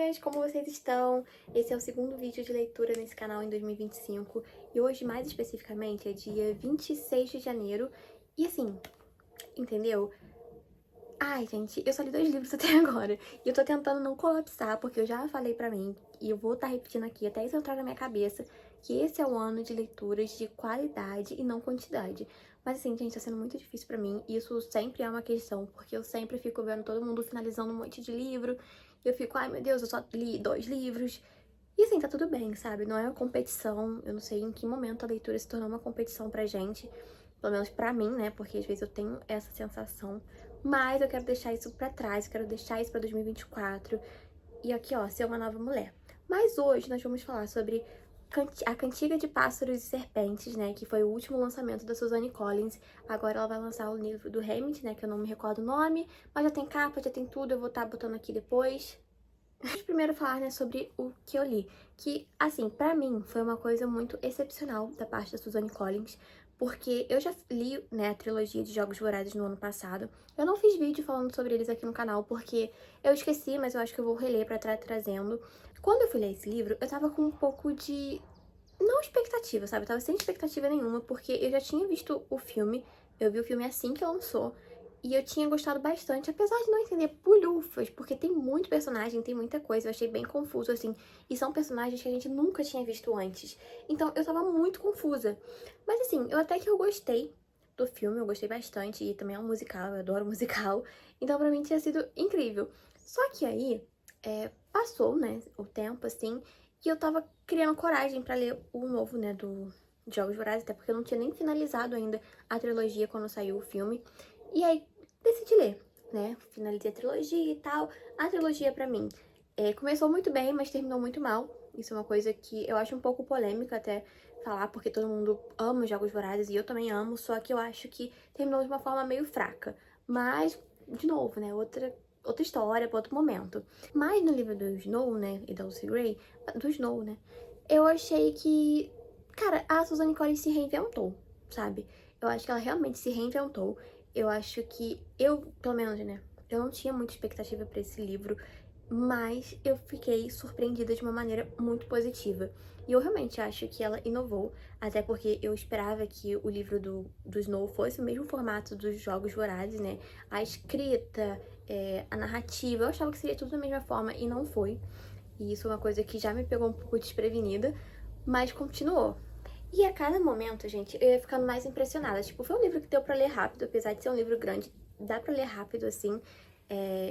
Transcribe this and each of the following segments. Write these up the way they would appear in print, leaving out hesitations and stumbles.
amiguinhas, como vocês estão? Esse é o segundo vídeo de leitura nesse canal em 2025 e hoje, mais especificamente, é dia 26 de janeiro e assim, entendeu? Ai, gente, eu só li 2 livros até agora e eu tô tentando não colapsar porque eu já falei pra mim e eu vou estar repetindo aqui até isso entrar na minha cabeça que esse é o ano de leituras de qualidade e não quantidade. Mas assim, gente, tá sendo muito difícil pra mim e isso sempre é uma questão porque eu sempre fico vendo todo mundo finalizando um monte de livro e eu fico, ai meu Deus, eu só li 2 livros. E assim, tá tudo bem, sabe? Não é uma competição, eu não sei em que momento a leitura se tornou uma competição pra gente, pelo menos pra mim, né? Porque às vezes eu tenho essa sensação. Mas eu quero deixar isso pra trás, eu quero deixar isso pra 2024. E aqui, ó, ser uma nova mulher. Mas hoje nós vamos falar sobre A Cantiga de Pássaros e Serpentes, né? Que foi o último lançamento da Suzanne Collins. Agora ela vai lançar o livro do Hammett, né? Que eu não me recordo o nome. Mas já tem capa, já tem tudo, eu vou estar botando aqui depois. Vamos primeiro falar, né, sobre o que eu li. Que, assim, pra mim foi uma coisa muito excepcional da parte da Suzanne Collins, porque eu já li, né, a trilogia de Jogos Vorazes no ano passado. Eu não fiz vídeo falando sobre eles aqui no canal, porque eu esqueci, mas eu acho que eu vou reler pra estar trazendo. Quando eu fui ler esse livro, eu tava com um pouco de... não expectativa, sabe? Eu tava sem expectativa nenhuma, porque eu já tinha visto o filme, eu vi o filme assim que lançou, e eu tinha gostado bastante, apesar de não entender bulhufas, porque tem muito personagem, tem muita coisa, eu achei bem confuso, assim, e são personagens que a gente nunca tinha visto antes. Então, eu tava muito confusa. Mas assim, eu até que eu gostei do filme, eu gostei bastante, e também é um musical, eu adoro musical, então pra mim tinha sido incrível. Só que aí, passou, né, o tempo, assim, e eu tava criando coragem pra ler o novo, né, do Jogos Vorazes, até porque eu não tinha nem finalizado ainda a trilogia quando saiu o filme. E aí, decidi ler, né? Finalizei a trilogia e tal. A trilogia, pra mim, começou muito bem, mas terminou muito mal. Isso é uma coisa que eu acho um pouco polêmica até falar, porque todo mundo ama os Jogos Vorazes e eu também amo, só que eu acho que terminou de uma forma meio fraca. Mas, de novo, né? Outra história, para outro momento. Mas no livro do Snow, né? E da Lucy Gray, do Snow, né? Eu achei que, cara, a Suzanne Collins se reinventou, sabe? Eu acho que ela realmente se reinventou. Eu acho que pelo menos, né? Eu não tinha muita expectativa pra esse livro, mas eu fiquei surpreendida de uma maneira muito positiva. E eu realmente acho que ela inovou, até porque eu esperava que o livro do Snow fosse o mesmo formato dos Jogos Vorazes, né? A escrita, a narrativa, eu achava que seria tudo da mesma forma e não foi. E isso é uma coisa que já me pegou um pouco desprevenida, mas continuou. E a cada momento, gente, eu ia ficando mais impressionada. Tipo, foi um livro que deu pra ler rápido, apesar de ser um livro grande, dá pra ler rápido, assim.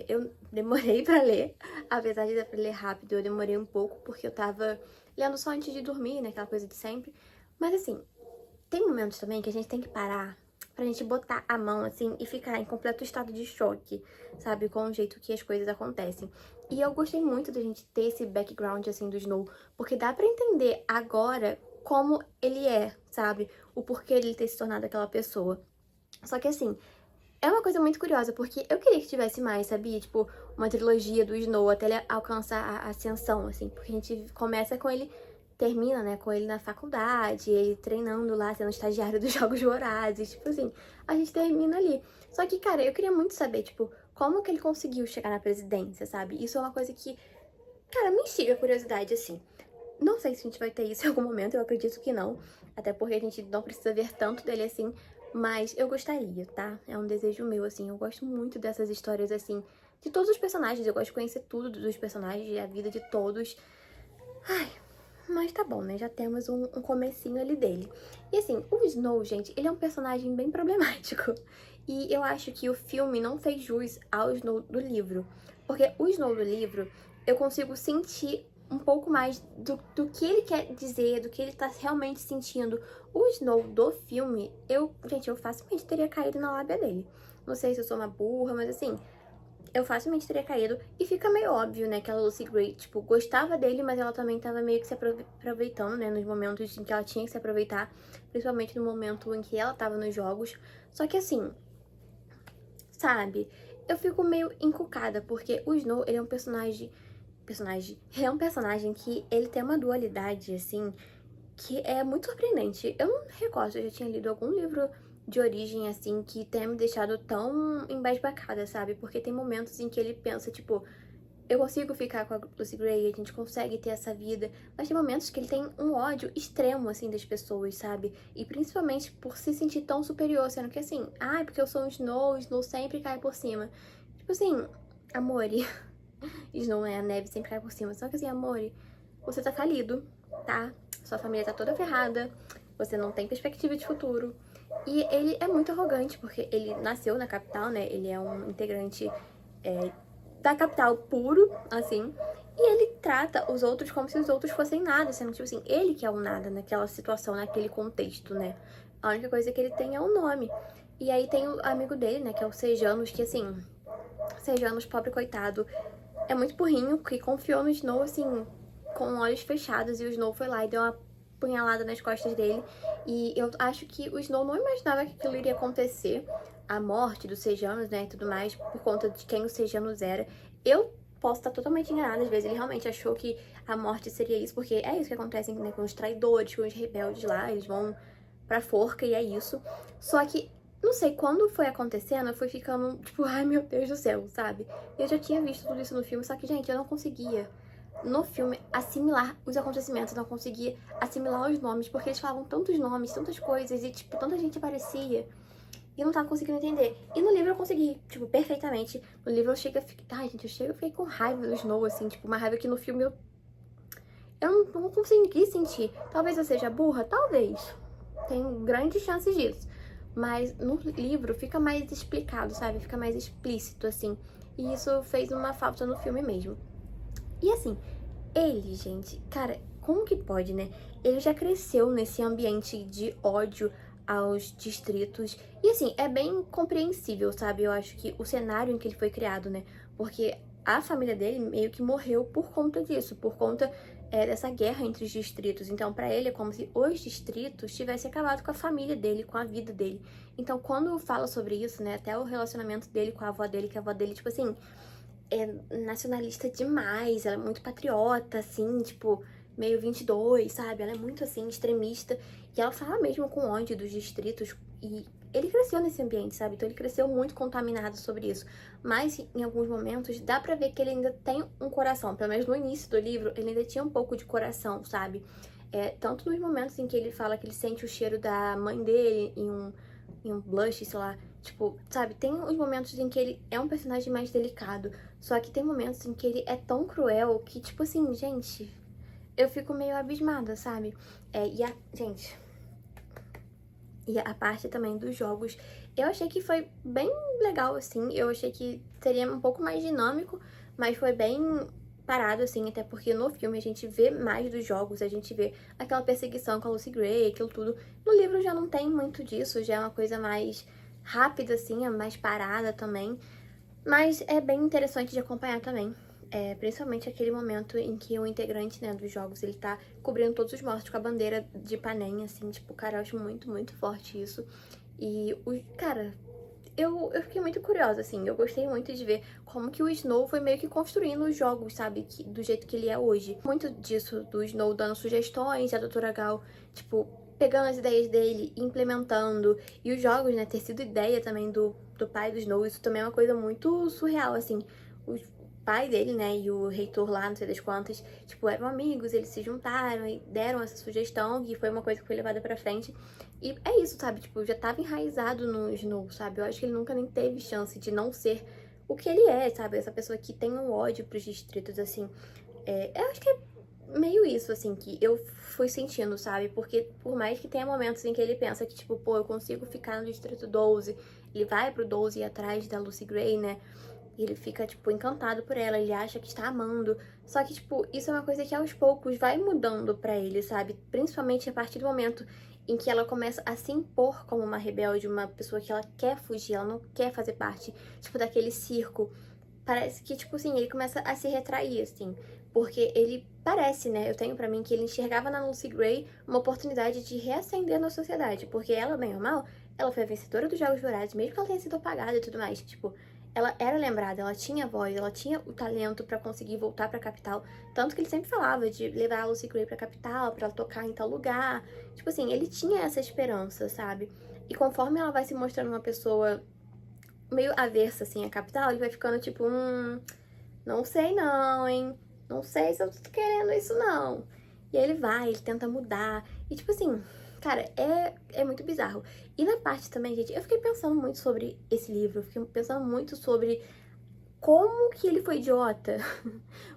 Eu demorei pra ler, apesar de dar pra ler rápido, eu demorei um pouco, porque eu tava lendo só antes de dormir, né, aquela coisa de sempre. Mas assim, tem momentos também que a gente tem que parar pra gente botar a mão, assim, e ficar em completo estado de choque, sabe? Com o jeito que as coisas acontecem. E eu gostei muito da gente ter esse background, assim, do Snow, porque dá pra entender agora como ele é, sabe? O porquê ele ter se tornado aquela pessoa. Só que, assim, é uma coisa muito curiosa, porque eu queria que tivesse mais, sabia? Tipo, uma trilogia do Snow até ele alcançar a ascensão, assim. Porque a gente começa com ele, termina, né, com ele na faculdade, ele treinando lá, sendo estagiário dos Jogos Vorazes. Tipo assim, a gente termina ali. Só que, cara, eu queria muito saber, tipo, como que ele conseguiu chegar na presidência, sabe? Isso é uma coisa que, cara, me instiga a curiosidade, assim. Não sei se a gente vai ter isso em algum momento, eu acredito que não. Até porque a gente não precisa ver tanto dele assim. Mas eu gostaria, tá? É um desejo meu, assim. Eu gosto muito dessas histórias, assim, de todos os personagens. Eu gosto de conhecer tudo dos personagens e a vida de todos. Ai, mas tá bom, né? Já temos um comecinho ali dele. E assim, o Snow, gente, ele é um personagem bem problemático. E eu acho que o filme não fez jus ao Snow do livro. Porque o Snow do livro, eu consigo sentir um pouco mais do que ele quer dizer, do que ele tá realmente sentindo. O Snow do filme, gente, eu facilmente teria caído na lábia dele. Não sei se eu sou uma burra, mas assim, eu facilmente teria caído. E fica meio óbvio, né, que a Lucy Gray, tipo, gostava dele, mas ela também tava meio que se aproveitando, né, nos momentos em que ela tinha que se aproveitar, principalmente no momento em que ela tava nos jogos. Só que assim, sabe, eu fico meio encucada, porque o Snow, ele é um ele é um personagem que ele tem uma dualidade, assim, que é muito surpreendente. Eu não recordo se eu já tinha lido algum livro de origem, assim, que tenha me deixado tão embasbacada, sabe? Porque tem momentos em que ele pensa, tipo, eu consigo ficar com a Lucy Gray, a gente consegue ter essa vida, mas tem momentos que ele tem um ódio extremo, assim, das pessoas, sabe? E principalmente por se sentir tão superior, sendo que assim, porque eu sou um Snow, o Snow sempre cai por cima. Tipo assim, amore, Snow é a neve, sempre cai por cima. Só que assim, amore, você tá falido, tá? Sua família tá toda ferrada, você não tem perspectiva de futuro. E ele é muito arrogante, porque ele nasceu na capital, né? Ele é um integrante da capital puro, assim. E ele trata os outros como se os outros fossem nada, sendo tipo assim, ele que é o nada naquela situação, naquele contexto, né? A única coisa que ele tem é o nome. E aí tem o amigo dele, né, que é o Sejanus, que assim, Sejanus, pobre coitado, é muito burrinho, que confiou no Snow, assim, com olhos fechados, e o Snow foi lá e deu uma punhalada nas costas dele. E eu acho que o Snow não imaginava que aquilo iria acontecer, a morte dos Sejanus, né, e tudo mais, por conta de quem o Sejanus era. Eu posso estar totalmente enganada, às vezes ele realmente achou que a morte seria isso, porque é isso que acontece, né, com os traidores, com os rebeldes lá, eles vão pra forca e é isso. Só que, não sei, quando foi acontecendo, eu fui ficando, tipo, ai meu Deus do céu, sabe? Eu já tinha visto tudo isso no filme, só que, gente, eu não conseguia, no filme, assimilar os acontecimentos, eu não conseguia assimilar os nomes, porque eles falavam tantos nomes, tantas coisas, e, tipo, tanta gente aparecia, e eu não tava conseguindo entender. E no livro eu consegui, tipo, perfeitamente. No livro eu cheguei a ficar, ai, gente, eu fiquei com raiva do Snow, assim, tipo, uma raiva que no filme eu não consegui sentir. Talvez eu seja burra, talvez. Tem grandes chances disso. Mas no livro fica mais explicado, sabe? Fica mais explícito, assim. E isso fez uma falta no filme mesmo. E assim, ele, gente, cara, como que pode, né? Ele já cresceu nesse ambiente de ódio aos distritos. E assim, é bem compreensível, sabe? Eu acho que o cenário em que ele foi criado, né? Porque a família dele meio que morreu por conta disso, por conta dessa guerra entre os distritos. Então, pra ele é como se os distritos tivessem acabado com a família dele, com a vida dele. Então, quando fala sobre isso, né? Até o relacionamento dele com a avó dele, que a avó dele, tipo assim, é nacionalista demais, ela é muito patriota, assim, tipo, meio 22, sabe? Ela é muito, assim, extremista. E ela fala mesmo com ódio dos distritos. E ele cresceu nesse ambiente, sabe? Então ele cresceu muito contaminado sobre isso. Mas em alguns momentos dá pra ver que ele ainda tem um coração. Pelo menos no início do livro, ele ainda tinha um pouco de coração, sabe? Tanto nos momentos em que ele fala que ele sente o cheiro da mãe dele em um blush, sei lá. Tipo, sabe, tem os momentos em que ele é um personagem mais delicado. Só que tem momentos em que ele é tão cruel que, tipo assim, gente, eu fico meio abismada, sabe? Gente, e a parte também dos jogos, eu achei que foi bem legal, assim. Eu achei que seria um pouco mais dinâmico, mas foi bem parado, assim, até porque no filme a gente vê mais dos jogos, a gente vê aquela perseguição com a Lucy Gray, aquilo tudo. No livro já não tem muito disso, já é uma coisa mais rápida, assim, é mais parada também. Mas é bem interessante de acompanhar também. Principalmente aquele momento em que o integrante, né, dos jogos, ele tá cobrindo todos os mortos com a bandeira de Panem, assim, tipo, cara, eu acho muito, muito forte isso. Cara, eu fiquei muito curiosa, assim, eu gostei muito de ver como que o Snow foi meio que construindo os jogos, sabe, do jeito que ele é hoje. Muito disso do Snow dando sugestões, a doutora Gal, tipo, pegando as ideias dele, implementando, e os jogos, né, ter sido ideia também do pai do Snow, isso também é uma coisa muito surreal, assim. O pai dele, né, e o reitor lá, não sei das quantas, tipo, eram amigos, eles se juntaram e deram essa sugestão, e foi uma coisa que foi levada pra frente. E é isso, sabe? Tipo, já tava enraizado no Snow, sabe? Eu acho que ele nunca nem teve chance de não ser o que ele é, sabe? Essa pessoa que tem um ódio pros distritos, assim. Eu acho que é meio isso, assim, que eu fui sentindo, sabe? Porque por mais que tenha momentos em que ele pensa que, tipo, pô, eu consigo ficar no distrito 12, ele vai pro 12 e atrás da Lucy Gray, né? E ele fica, tipo, encantado por ela, ele acha que está amando. Só que, tipo, isso é uma coisa que aos poucos vai mudando pra ele, sabe? Principalmente a partir do momento em que ela começa a se impor como uma rebelde, uma pessoa que ela quer fugir, ela não quer fazer parte, tipo, daquele circo. Parece que, tipo assim, ele começa a se retrair, assim. Porque ele parece, né? Eu tenho pra mim que ele enxergava na Lucy Gray uma oportunidade de reacender na sociedade. Porque ela, bem ou mal, ela foi a vencedora dos Jogos Dourados, mesmo que ela tenha sido apagada e tudo mais. Tipo, ela era lembrada, ela tinha voz, ela tinha o talento pra conseguir voltar pra capital. Tanto que ele sempre falava de levar a Lucy Gray pra capital, pra ela tocar em tal lugar. Tipo assim, ele tinha essa esperança, sabe? E conforme ela vai se mostrando uma pessoa meio aversa, assim, à capital, ele vai ficando tipo, não sei não, hein? Não sei se eu tô querendo isso não. E aí ele vai, ele tenta mudar. E tipo assim, cara, é muito bizarro. E na parte também, gente, eu fiquei pensando muito sobre esse livro. Eu fiquei pensando muito sobre como que ele foi idiota.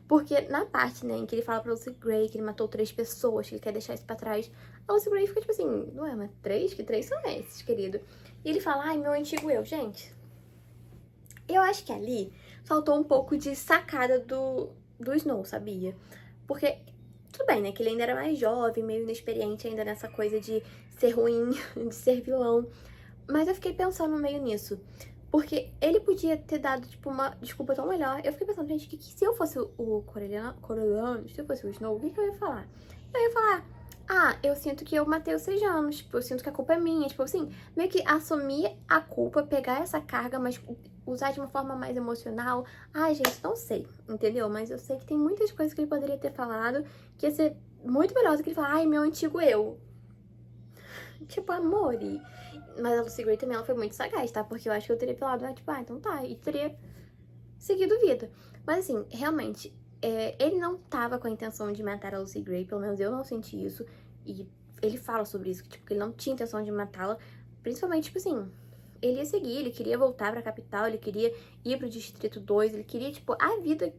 Porque na parte, né, em que ele fala pra Lucy Gray que ele matou 3 pessoas, que ele quer deixar isso pra trás, a Lucy Gray fica tipo assim, não é, mas 3? Que 3 são esses, querido? E ele fala, ai, meu antigo eu. Gente, eu acho que ali faltou um pouco de sacada do Snow, sabia? Porque, tudo bem, né, que ele ainda era mais jovem, meio inexperiente ainda nessa coisa de ser ruim, de ser vilão. Mas eu fiquei pensando meio nisso. Porque ele podia ter dado, tipo, uma desculpa tão melhor. Eu fiquei pensando, gente, que se eu fosse o Coriolanus, se eu fosse o Snow, o que eu ia falar? Eu ia falar, ah, eu sinto que eu matei os 6 anos, tipo, eu sinto que a culpa é minha. Tipo assim, meio que assumir a culpa, pegar essa carga, mas usar de uma forma mais emocional. Ai, gente, não sei, entendeu? Mas eu sei que tem muitas coisas que ele poderia ter falado que ia ser muito melhor do que ele falar, ai, meu antigo eu. Tipo, amore. Mas a Lucy Gray também, ela foi muito sagaz, tá? Porque eu acho que eu teria pelado, né? Tipo, ah, então tá. E teria seguido vida. Mas assim, realmente, ele não tava com a intenção de matar a Lucy Gray. Pelo menos eu não senti isso. E ele fala sobre isso, que, tipo, que ele não tinha intenção de matá-la. Principalmente, tipo assim, ele ia seguir, ele queria voltar pra capital, ele queria ir pro Distrito 2, ele queria, tipo, a vida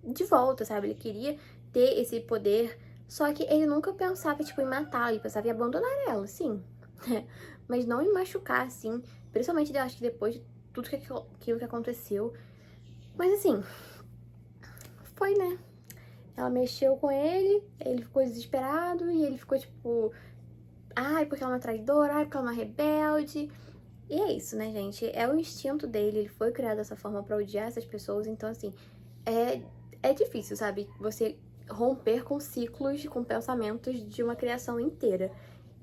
de volta, sabe? Ele queria ter esse poder. Só que ele nunca pensava, tipo, em matá-la, ele pensava em abandonar ela, sim. Mas não em machucar, assim. Principalmente, eu acho que depois de tudo aquilo que aconteceu. Mas assim, foi, né? Ela mexeu com ele ficou desesperado e ele ficou tipo, ai, porque ela é uma traidora, ai, porque ela é uma rebelde. E é isso, né, gente? É o instinto dele, ele foi criado dessa forma pra odiar essas pessoas, então assim, é difícil, sabe? Você romper com ciclos, com pensamentos de uma criação inteira.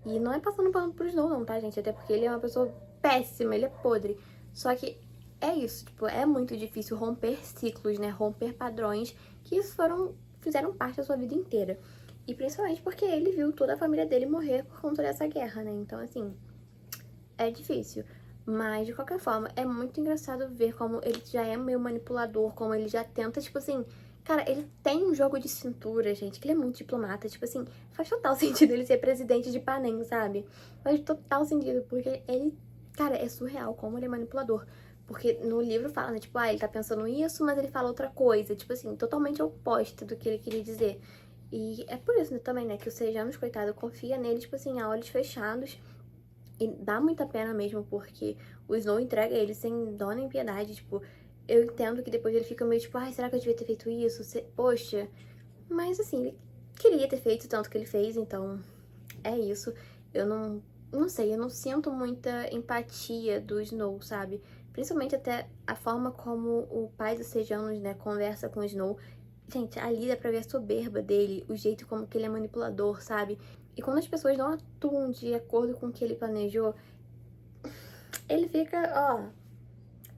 E não é passando pano pro Snow, não, tá, gente? Até porque ele é uma pessoa péssima, ele é podre. Só que é isso, tipo, é muito difícil romper ciclos, né? Romper padrões que fizeram parte da sua vida inteira. E principalmente porque ele viu toda a família dele morrer por conta dessa guerra, né? Então, assim, é difícil. Mas, de qualquer forma, é muito engraçado ver como ele já é meio manipulador, como ele já tenta, tipo assim. Cara, ele tem um jogo de cintura, gente, que ele é muito diplomata. Tipo assim, faz total sentido ele ser presidente de Panem, sabe? Faz total sentido, porque ele, cara, é surreal como ele é manipulador. Porque no livro fala, né, tipo, ah, ele tá pensando isso, mas ele fala outra coisa. Tipo assim, totalmente oposta do que ele queria dizer. E é por isso, né, também, né, que o Sejanos, coitado, confia nele, tipo assim, a olhos fechados. E dá muita pena mesmo, porque o Snow entrega ele sem dó nem piedade. Tipo, eu entendo que depois ele fica meio tipo, ai, será que eu devia ter feito isso? Poxa. Mas assim, ele queria ter feito tanto que ele fez, então é isso. Eu não sei, eu não sinto muita empatia do Snow, sabe? Principalmente até a forma como o pai dos Sejanos, né, conversa com o Snow. Gente, ali dá pra ver a soberba dele, o jeito como que ele é manipulador, sabe? E quando as pessoas não atuam de acordo com o que ele planejou, ele fica, ó,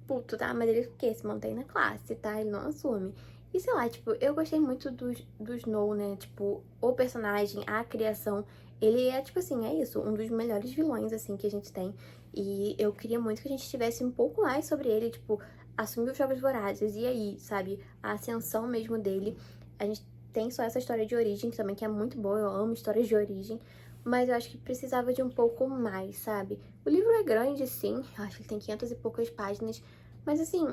puto, tá? Mas ele o quê? Se mantém na classe, tá? Ele não assume. E sei lá, tipo, eu gostei muito do Snow, né? Tipo, o personagem, a criação. Ele é, tipo assim, é isso, um dos melhores vilões, assim, que a gente tem. E eu queria muito que a gente tivesse um pouco mais sobre ele, tipo, assumir os Jogos Vorazes. E aí, sabe? A ascensão mesmo dele. A gente tem só essa história de origem também, que é muito boa. Eu amo histórias de origem. Mas eu acho que precisava de um pouco mais, sabe? O livro é grande, sim. Eu acho que ele tem 500 e poucas páginas. Mas assim,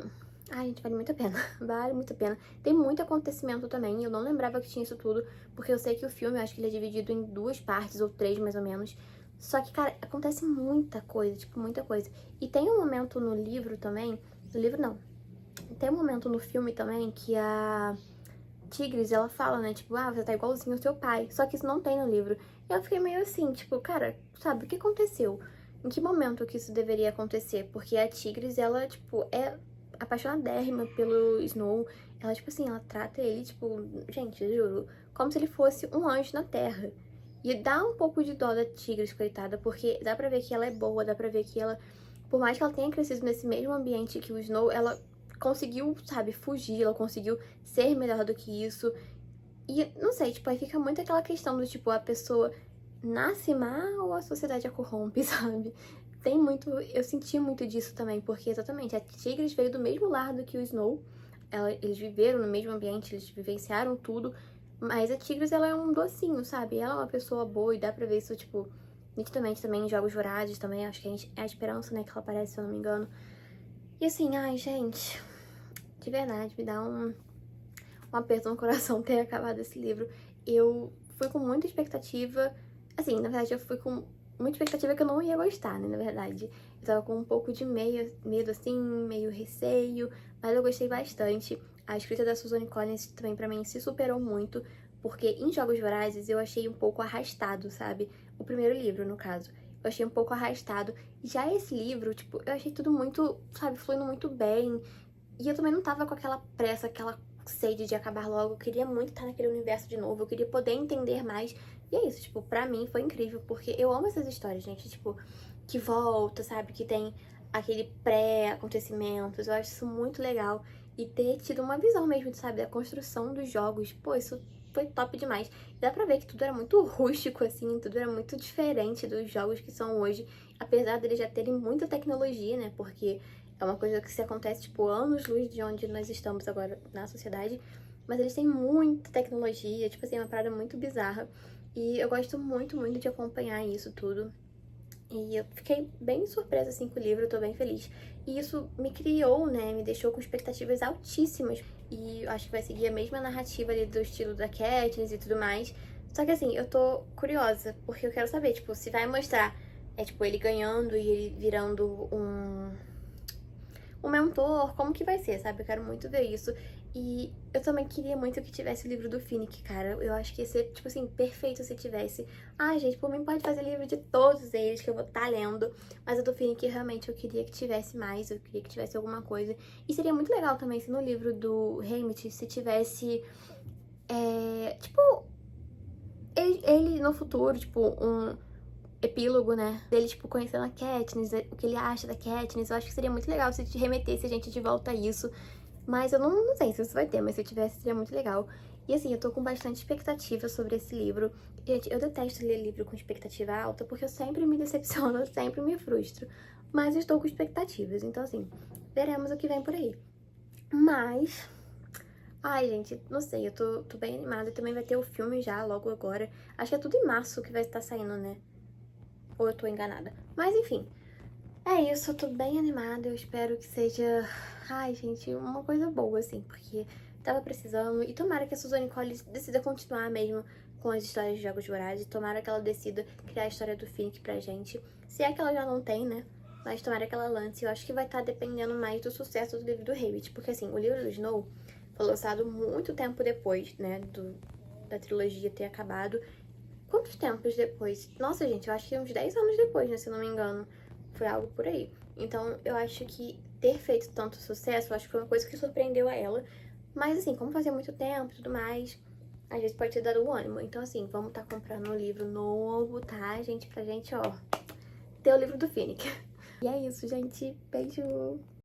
ai, gente, vale muito a pena. Vale muito a pena. Tem muito acontecimento também. Eu não lembrava que tinha isso tudo. Porque eu sei que o filme, eu acho que ele é dividido em 2 partes, ou 3 mais ou menos. Só que, cara, acontece muita coisa, tipo, muita coisa. E tem um momento no livro também. No livro, não. Tem um momento no filme também que a Tigres, ela fala, né, tipo, ah, você tá igualzinho ao seu pai. Só que isso não tem no livro. E eu fiquei meio assim, tipo, cara, sabe, o que aconteceu? Em que momento que isso deveria acontecer? Porque a Tigres, ela, tipo, é apaixonadérrima pelo Snow. Ela, tipo assim, ela trata ele, tipo, gente, eu juro, como se ele fosse um anjo na Terra. E dá um pouco de dó da Tigres, coitada, porque dá pra ver que ela é boa, dá pra ver que ela, por mais que ela tenha crescido nesse mesmo ambiente que o Snow, ela conseguiu, sabe, fugir, ela conseguiu ser melhor do que isso. E não sei, tipo, aí fica muito aquela questão do tipo, a pessoa nasce má ou a sociedade a corrompe, sabe? Eu senti muito disso também, porque exatamente, a Tigres veio do mesmo lar do que o Snow. eles viveram no mesmo ambiente, eles vivenciaram tudo. Mas a Tigres, ela é um docinho, sabe? Ela é uma pessoa boa e dá pra ver isso, tipo, nitidamente também em Jogos Vorazes também. Acho que é a Esperança, né, que ela aparece, se eu não me engano. E assim, ai, gente, de verdade, me dá um aperto no coração ter acabado esse livro. Eu fui com muita expectativa. Assim, na verdade, eu fui com muita expectativa que eu não ia gostar, né, na verdade. Eu tava com um pouco de medo, assim, meio receio, mas eu gostei bastante. A escrita da Suzanne Collins também, pra mim, se superou muito, porque em Jogos Vorazes eu achei um pouco arrastado, sabe? O primeiro livro, no caso. Eu achei um pouco arrastado. Já esse livro, tipo, eu achei tudo muito, sabe, fluindo muito bem. E eu também não tava com aquela pressa, aquela sede de acabar logo. Eu queria muito estar naquele universo de novo. Eu queria poder entender mais. E é isso, tipo, pra mim foi incrível. Porque eu amo essas histórias, gente. Tipo, que volta, sabe? Que tem aquele pré-acontecimentos. Eu acho isso muito legal. E ter tido uma visão mesmo, sabe? Da construção dos jogos. Pô, isso foi top demais. E dá pra ver que tudo era muito rústico, assim. Tudo era muito diferente dos jogos que são hoje. Apesar deles já terem muita tecnologia, né? Porque é uma coisa que se acontece, tipo, anos-luz de onde nós estamos agora na sociedade. Mas eles têm muita tecnologia, tipo assim, é uma parada muito bizarra. E eu gosto muito, muito de acompanhar isso tudo. E eu fiquei bem surpresa, assim, com o livro, eu tô bem feliz. E isso me criou, né, me deixou com expectativas altíssimas. E eu acho que vai seguir a mesma narrativa ali do estilo da Katniss e tudo mais. Só que, assim, eu tô curiosa, porque eu quero saber, tipo, se vai mostrar, tipo, ele ganhando e ele virando um mentor, como que vai ser, sabe? Eu quero muito ver isso. E eu também queria muito que tivesse o livro do Finnick, cara. Eu acho que ia ser, tipo assim, perfeito se tivesse. Ai, gente, por mim pode fazer livro de todos eles que eu vou estar lendo. Mas o do Finnick, realmente, eu queria que tivesse mais. Eu queria que tivesse alguma coisa. E seria muito legal também se no livro do Haymitch, se tivesse, tipo, ele no futuro, tipo, um epílogo, né? Dele, tipo, conhecendo a Katniss, o que ele acha da Katniss. Eu acho que seria muito legal se te remetesse a gente de volta a isso. Mas eu não sei se isso vai ter, mas se tivesse, seria muito legal. E assim, eu tô com bastante expectativa sobre esse livro. Gente, eu detesto ler livro com expectativa alta, porque eu sempre me decepciono, eu sempre me frustro. Mas eu estou com expectativas, então assim, veremos o que vem por aí. Mas... Ai, gente, não sei, eu tô bem animada. Também vai ter o filme já, logo agora. Acho que é tudo em março que vai estar saindo, né? Ou eu tô enganada. Mas enfim, é isso, eu tô bem animada. Eu espero que seja, ai, gente, uma coisa boa, assim, porque tava precisando. E tomara que a Suzanne Collins decida continuar mesmo com as histórias de Jogos Vorazes. Tomara que ela decida criar a história do Finnick pra gente. Se é que ela já não tem, né? Mas tomara que ela lance. Eu acho que vai estar dependendo mais do sucesso do livro do Haymitch. Porque, assim, o livro do Snow foi lançado muito tempo depois, né? Da trilogia ter acabado. Quantos tempos depois? Nossa, gente, eu acho que uns 10 anos depois, né? Se eu não me engano. Foi algo por aí. Então, eu acho que ter feito tanto sucesso, eu acho que foi uma coisa que surpreendeu a ela. Mas, assim, como fazia muito tempo e tudo mais, às vezes pode ter dado o ânimo. Então, assim, vamos estar comprando um livro novo, tá, gente? Pra gente, ó, ter o livro do Finnick. E é isso, gente. Beijo!